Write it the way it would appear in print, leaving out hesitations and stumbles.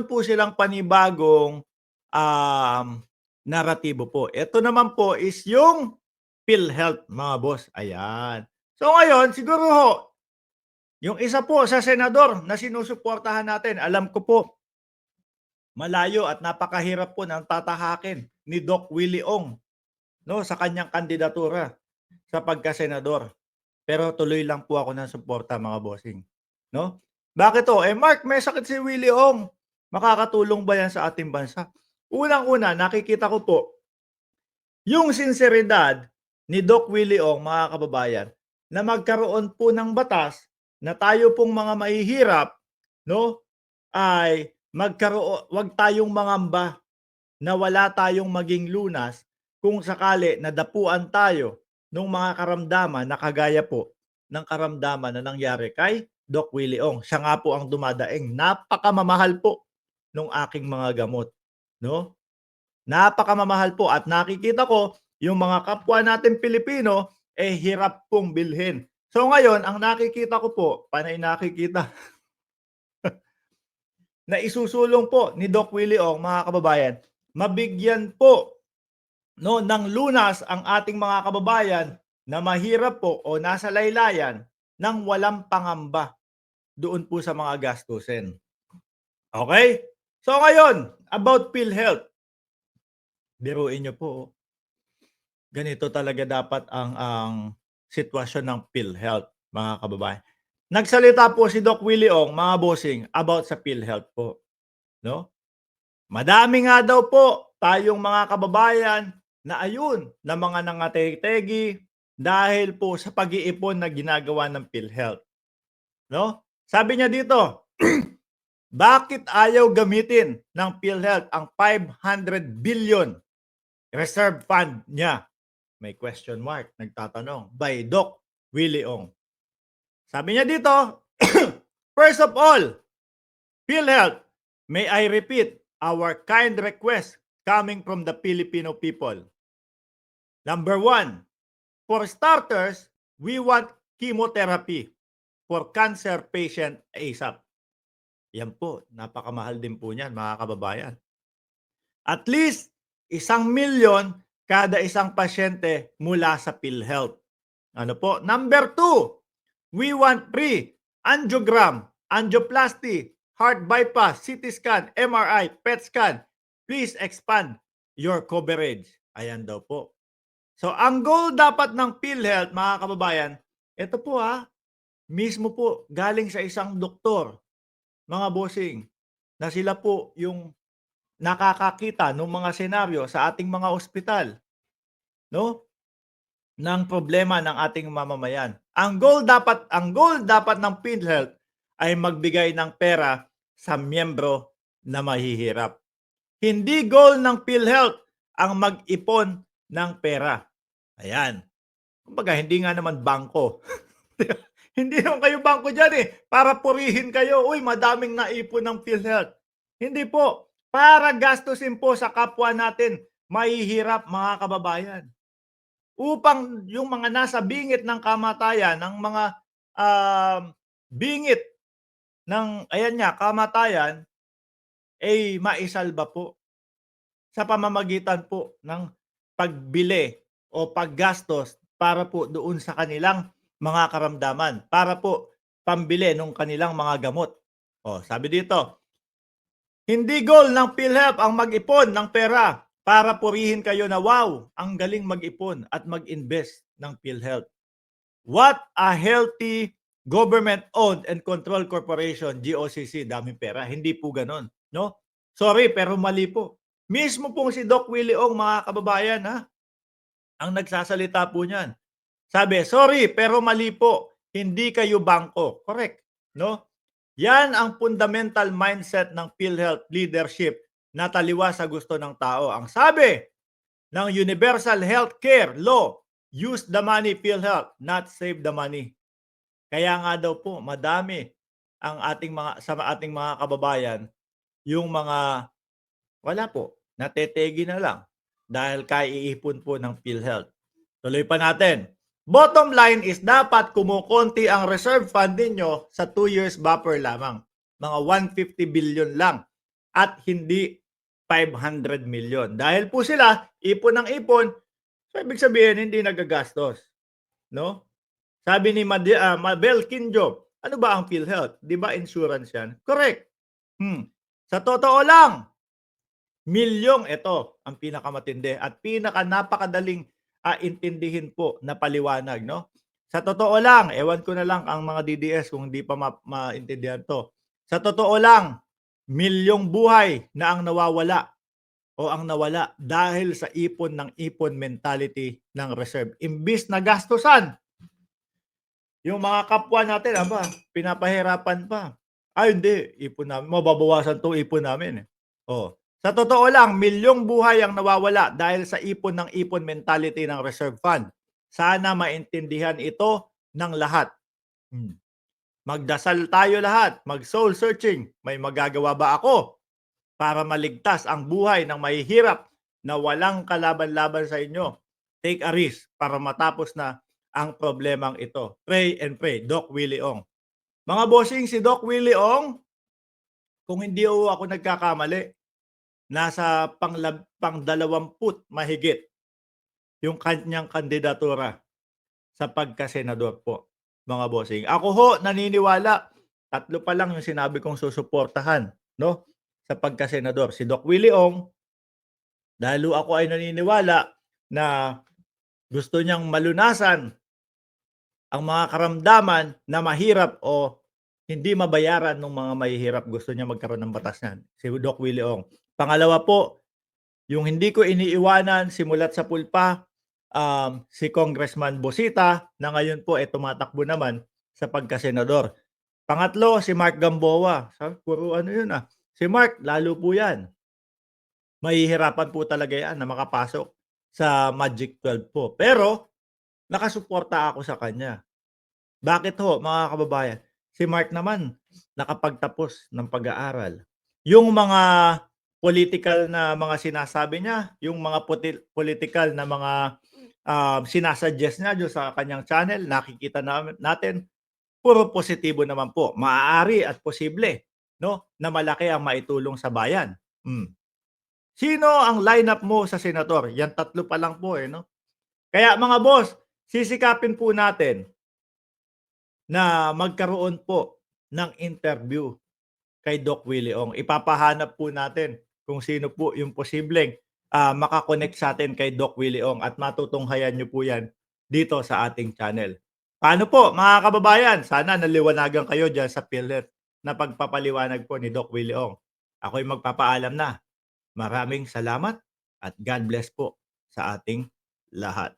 meron po silang panibagong um, naratibo po. Ito naman po is yung PhilHealth, mga boss. Ayan. So ngayon, siguro ho, yung isa po sa senador na sinusuportahan natin, alam ko po, malayo at napakahirap po ng tatahakin ni Doc Willie Ong, no, sa kanyang kandidatura sa pagkasenador. Pero tuloy lang po ako ng suporta, mga bossing. No? Bakit to? Mark, may sakit si Willie Ong. Makakatulong ba yan sa ating bansa? Unang-una, nakikita ko po yung sinseridad ni Doc Willie Ong, mga kababayan, na magkaroon po ng batas na tayo pong mga mahihirap, no, ay wag tayong mangamba na wala tayong maging lunas kung sakali nadapuan tayo ng mga karamdaman na kagaya po ng karamdaman na nangyari kay Doc Willie Ong. Siya nga po ang dumadaing. Napakamamahal po ng aking mga gamot. No? Napakamamahal po at nakikita ko yung mga kapwa natin Pilipino hirap pong bilhin. So ngayon, ang nakikita ko po, panay nakikita, na isusulong po ni Doc Willie Ong, mga kababayan, mabigyan po no ng lunas ang ating mga kababayan na mahirap po o nasa laylayan ng walang pangamba doon po sa mga gastusin. Okay? So ngayon, about PhilHealth. Biruin niyo po, ganito talaga dapat ang sitwasyon ng PhilHealth, mga kababayan. Nagsalita po si Doc Willie Ong, mga bossing, about sa PhilHealth po. No? Madami nga daw po tayong mga kababayan na ayun, na mga nangategi dahil po sa pag-iipon na ginagawa ng PhilHealth. No? Sabi niya dito, bakit ayaw gamitin ng PhilHealth ang 500 billion reserve fund niya? May question mark, nagtatanong, by Doc Willie Ong. Sabi niya dito, first of all, PhilHealth, may I repeat, our kind request coming from the Filipino people. Number one, for starters, we want chemotherapy for cancer patient ASAP. Yan po, napakamahal din po niyan, mga kababayan. At least, 1,000,000 kada isang pasyente mula sa PhilHealth. Ano po? Number two, we want free angiogram, angioplasty, heart bypass, CT scan, MRI, PET scan. Please expand your coverage. Ayan daw po. So, ang goal dapat ng PhilHealth, mga kababayan, ito po mismo po galing sa isang doktor, mga bossing, na sila po yung nakakakita ng mga senaryo sa ating mga ospital, no? Ng problema ng ating mamamayan. Ang goal dapat ng PhilHealth ay magbigay ng pera sa miyembro na mahihirap. Hindi goal ng PhilHealth ang mag-ipon ng pera. Ayan. Kumbaga, hindi nga naman bangko. Hindi naman kayo bangko dyan para purihin kayo. Uy, madaming naipon ng PhilHealth. Hindi po. Para gastusin po sa kapwa natin mahihirap, mga kababayan. Upang yung mga nasa bingit ng kamatayan, ng mga bingit ng, ayan nga, kamatayan, ay maisalba po sa pamamagitan po ng pagbili o paggastos para po doon sa kanilang mga karamdaman, para po pambili ng kanilang mga gamot. O, sabi dito, hindi goal ng PhilHealth ang mag-ipon ng pera para purihin kayo na wow, ang galing mag-ipon at mag-invest ng PhilHealth. What a healthy government-owned and controlled corporation, GOCC, daming pera. Hindi po ganon. No? Sorry, pero mali po. Mismo pong si Doc Willie Ong, mga kababayan, ang nagsasalita po niyan. Sabi, sorry, pero mali po. Hindi kayo bangko. Correct. No? Yan ang fundamental mindset ng PhilHealth leadership na taliwa sa gusto ng tao. Ang sabi ng Universal Healthcare Law, use the money, PhilHealth, not save the money. Kaya nga daw po, madami ang sa ating mga kababayan, yung mga wala po, natetegi na lang dahil kaiipon po ng PhilHealth. Tuloy pa natin. Bottom line is dapat kumukonti ang reserve fund ninyo sa 2 years buffer lamang. Mga 150 billion lang at hindi 500 million. Dahil po sila ipon ng ipon, so ibig sabihin hindi nagagastos, no? Sabi ni Mabel Kinjo, ano ba ang PhilHealth? 'Di ba insurance 'yan? Correct. Sa totoo lang, milyong ito ang pinakamatindi at napakadaling intindihin po na paliwanag, no? Sa totoo lang, ewan ko na lang ang mga DDS kung hindi pa maintindihan 'to. Sa totoo lang, milyong buhay na ang nawawala o ang nawala dahil sa ipon ng ipon mentality ng reserve. Imbis na gastusan yung mga kapwa natin, aba, pinapahirapan pa. Ay hindi, ipon namin, mababawasan 'tong ipon namin, eh. Oh, sa totoo lang, milyong buhay ang nawawala dahil sa ipon ng ipon mentality ng reserve fund. Sana maintindihan ito ng lahat. Hmm. Magdasal tayo lahat, mag-soul searching. May magagawa ba ako para maligtas ang buhay ng mahihirap na walang kalaban-laban sa inyo? Take a risk para matapos na ang problemang ito. Pray and pray. Doc Willie Ong. Mga bossing, si Doc Willie Ong, kung hindi ako nagkakamali, nasa pang-20 mahigit yung kanyang kandidatura sa pagka-senador po, mga bossing. Ako ho, naniniwala, 3 pa lang yung sinabi kong susuportahan, no, sa pagka-senador. Si Doc Willie Ong, dahil ako ay naniniwala na gusto niyang malunasan ang mga karamdaman na mahirap o hindi mabayaran ng mga mahihirap. Gusto niya magkaroon ng batas niyan, si Doc Willie Ong. Pangalawa po, yung hindi ko iniiwanan simulat sa pulpa, si Congressman Bosita na ngayon po tumatakbo naman sa pagka-senador. Pangatlo, si Mark Gamboa. Puro ano yun Si Mark, lalo po yan. Mahihirapan po talaga yan na makapasok sa Magic 12 po. Pero, nakasuporta ako sa kanya. Bakit ho, mga kababayan? Si Mark naman, nakapagtapos ng pag-aaral. Yung mga political na mga sinasabi niya, yung mga political na mga sinasuggest niya doon sa kanyang channel, nakikita natin, puro positibo naman po. Maaari at posible, no, na malaki ang maitulong sa bayan. Sino ang lineup mo sa senador? Yan 3 pa lang po no. Kaya mga boss, sisikapin po natin na magkaroon po ng interview kay Doc Willie Ong. Ipapahanap po natin kung sino po yung posibleng makakonect sa atin kay Doc Willie Ong at matutunghayan niyo po yan dito sa ating channel. Paano po mga kababayan? Sana naliwanagan kayo dyan sa PhilHealth na pagpapaliwanag po ni Doc Willie Ong. Ako'y magpapaalam na. Maraming salamat at God bless po sa ating lahat.